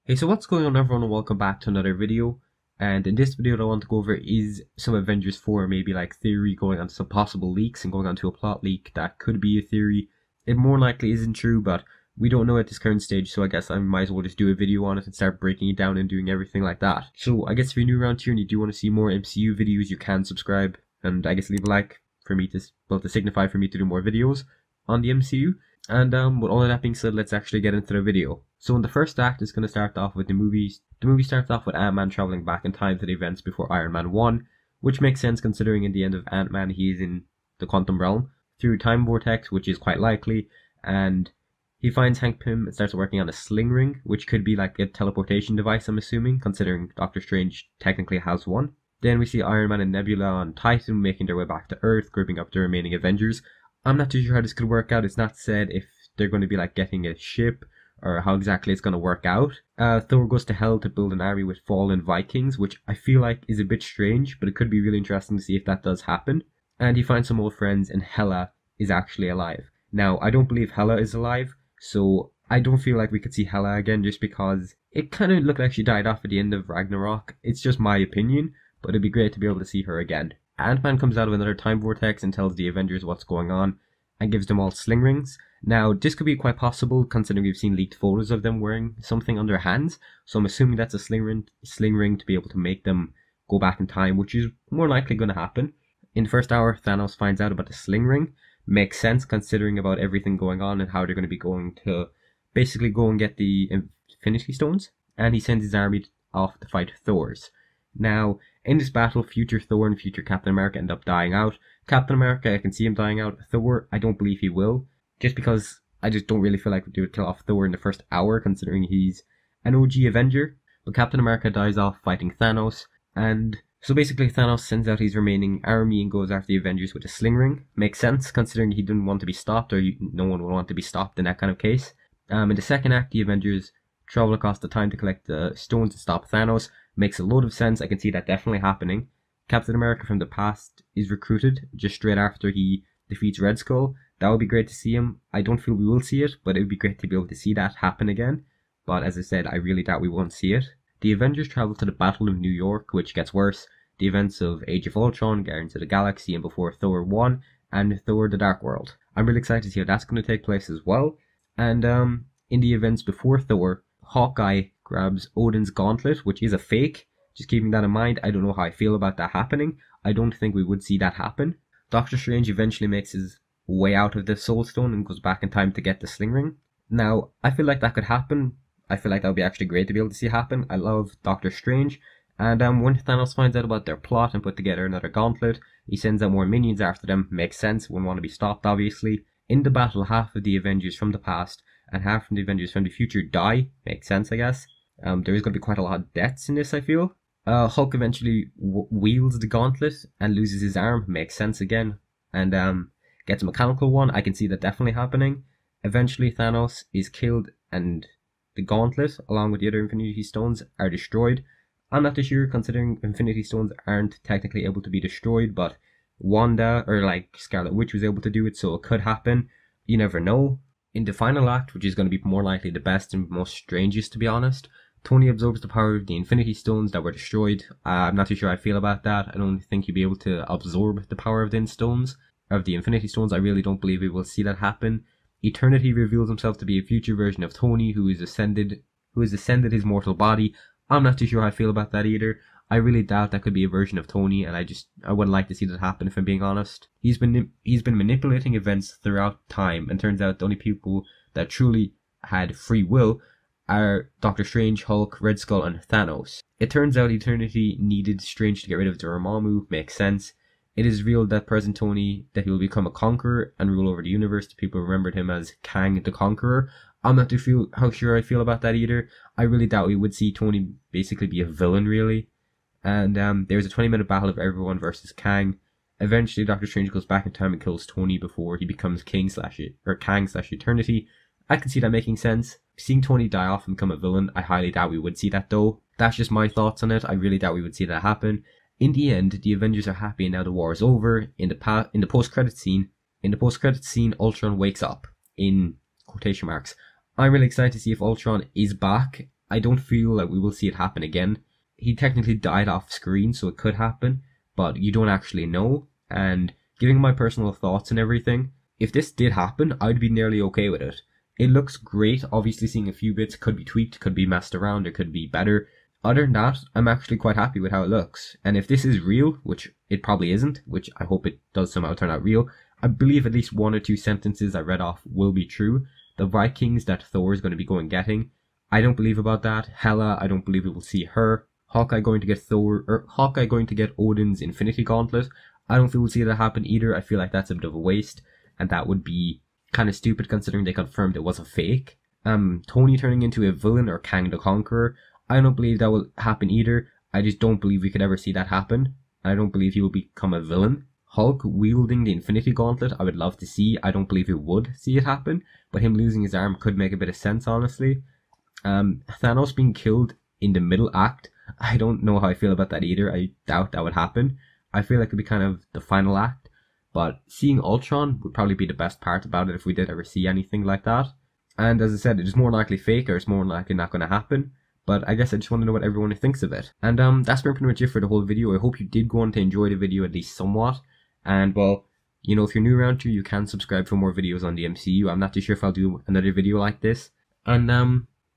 Hey, so what's going on everyone, and welcome back to another video. And in this video what I want to go over is some Avengers 4 maybe like theory, going on some possible leaks and going on to a plot leak that could be a theory. It more likely isn't true, but we don't know at this current stage, so I guess I might as well just do a video on it and start breaking it down and doing everything like that. So I guess if you're new around here and you do want to see more MCU videos, you can subscribe and I guess leave a like for me to, well, to signify for me to do more videos on the MCU. And with all of that being said, let's actually get into the video. So in the first act, it's going to start off with the movies. The movie starts off with Ant-Man traveling back in time to the events before Iron Man 1, which makes sense considering in the end of Ant-Man he is in the quantum realm through time vortex, which is quite likely, and he finds Hank Pym and starts working on a sling ring, which could be like a teleportation device, I'm assuming, considering Doctor Strange technically has one. Then we see Iron Man and Nebula on Titan making their way back to Earth, grouping up the remaining Avengers. I'm not too sure how this could work out. It's not said if they're going to be like getting a ship or how exactly it's going to work out. Thor goes to Hell to build an army with fallen Vikings, which I feel like is a bit strange, but it could be really interesting to see if that does happen. And he finds some old friends, and Hela is actually alive. Now, I don't believe Hela is alive, so I don't feel like we could see Hela again just because it kind of looked like she died off at the end of Ragnarok. It's just my opinion, but it'd be great to be able to see her again. Ant-Man comes out of another time vortex and tells the Avengers what's going on and gives them all sling rings. Now, this could be quite possible considering we've seen leaked photos of them wearing something on their hands, so I'm assuming that's a sling ring to be able to make them go back in time, which is more likely going to happen. In the first hour, Thanos finds out about the sling ring. Makes sense considering about everything going on and how they're going to be going to basically go and get the Infinity Stones, and he sends his army off to fight Thor's. Now, in this battle, future Thor and future Captain America end up dying out. Captain America, I can see him dying out. Thor, I don't believe he will, just because I just don't really feel like we would kill off Thor in the first hour, considering he's an OG Avenger. But Captain America dies off fighting Thanos, and so basically Thanos sends out his remaining army and goes after the Avengers with a sling ring. Makes sense, considering he didn't want to be stopped, or no one would want to be stopped in that kind of case. In the second act, the Avengers travel across the time to collect the stones to stop Thanos. Makes a load of sense. I can see that definitely happening. Captain America from the past is recruited just straight after he defeats Red Skull. That would be great to see him. I don't feel we will see it, but it would be great to be able to see that happen again. But as I said, I really doubt we won't see it. The Avengers travel to the Battle of New York, which gets worse. The events of Age of Ultron, Guardians of the Galaxy, and before Thor 1, and Thor the Dark World. I'm really excited to see how that's going to take place as well. And in the events before Thor, Hawkeye grabs Odin's gauntlet, which is a fake. Just keeping that in mind, I don't know how I feel about that happening. I don't think we would see that happen. Doctor Strange eventually makes his way out of the Soul Stone and goes back in time to get the sling ring. Now, I feel like that could happen. I feel like that would be actually great to be able to see happen. I love Doctor Strange. And when Thanos finds out about their plot and put together another gauntlet, he sends out more minions after them. Makes sense, wouldn't want to be stopped obviously. In the battle, half of the Avengers from the past and half from the Avengers from the future die. Makes sense, I guess. There is going to be quite a lot of deaths in this, I feel. Hulk eventually wields the gauntlet and loses his arm. Makes sense again. And gets a mechanical one. I can see that definitely happening. Eventually Thanos is killed and the gauntlet, along with the other Infinity Stones, are destroyed. I'm not too sure, considering Infinity Stones aren't technically able to be destroyed, but Wanda, or like Scarlet Witch, was able to do it, so it could happen. You never know. In the final act, which is going to be more likely the best and most strangest to be honest, Tony absorbs the power of the Infinity Stones that were destroyed. I'm not too sure how I feel about that. I don't think you'd be able to absorb the power of the Infinity Stones. I really don't believe we will see that happen. Eternity reveals himself to be a future version of Tony who has ascended his mortal body. I'm not too sure how I feel about that either. I really doubt that could be a version of Tony, and I wouldn't like to see that happen if I'm being honest. He's been manipulating events throughout time, and turns out the only people that truly had free will are Doctor Strange, Hulk, Red Skull, and Thanos. It turns out Eternity needed Strange to get rid of Dormammu. Makes sense. It is revealed that present Tony, that he will become a conqueror and rule over the universe. People remembered him as Kang the Conqueror. I'm not too sure I feel about that either. I really doubt we would see Tony basically be a villain, really. And there's a 20-minute battle of everyone versus Kang. Eventually, Doctor Strange goes back in time and kills Tony before he becomes Kang/Eternity. I can see that making sense. Seeing Tony die off and become a villain, I highly doubt we would see that though. That's just my thoughts on it. I really doubt we would see that happen. In the end, the Avengers are happy and now the war is over. In the post-credit scene, Ultron wakes up, in quotation marks. I'm really excited to see if Ultron is back I don't feel like we will see it happen again. He technically died off screen, so it could happen, but you don't actually know. And giving my personal thoughts and everything, if this did happen, I'd be nearly okay with it. It looks great. Obviously, seeing a few bits could be tweaked, could be messed around, it could be better. Other than that, I'm actually quite happy with how it looks. And if this is real, which it probably isn't, which I hope it does somehow turn out real, I believe at least one or two sentences I read off will be true. The Vikings that Thor is going to be going getting, I don't believe about that. Hela, I don't believe we will see her. Hawkeye going to get Hawkeye going to get Odin's Infinity Gauntlet. I don't feel we'll see that happen either. I feel like that's a bit of a waste, and that would be kind of stupid considering they confirmed it was a fake. Tony turning into a villain or Kang the Conqueror, I don't believe that will happen either. I just don't believe we could ever see that happen. I don't believe he will become a villain. Hulk wielding the Infinity Gauntlet, I would love to see. I don't believe we would see it happen, but him losing his arm could make a bit of sense, honestly. Thanos being killed in the middle act, I don't know how I feel about that either. I doubt that would happen. I feel like it would be kind of the final act, but seeing Ultron would probably be the best part about it if we did ever see anything like that. And as I said, it is more likely fake, or it's more likely not going to happen. But I guess I just want to know what everyone thinks of it. And that's been pretty much it for the whole video. I hope you did go on to enjoy the video at least somewhat. And well, you know, if you're new around here, you can subscribe for more videos on the MCU. I'm not too sure if I'll do another video like this. And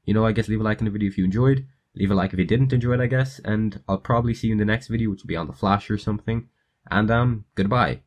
you know, I guess leave a like on the video if you enjoyed. Leave a like if you didn't enjoy it, I guess. And I'll probably see you in the next video, which will be on the Flash or something. And goodbye.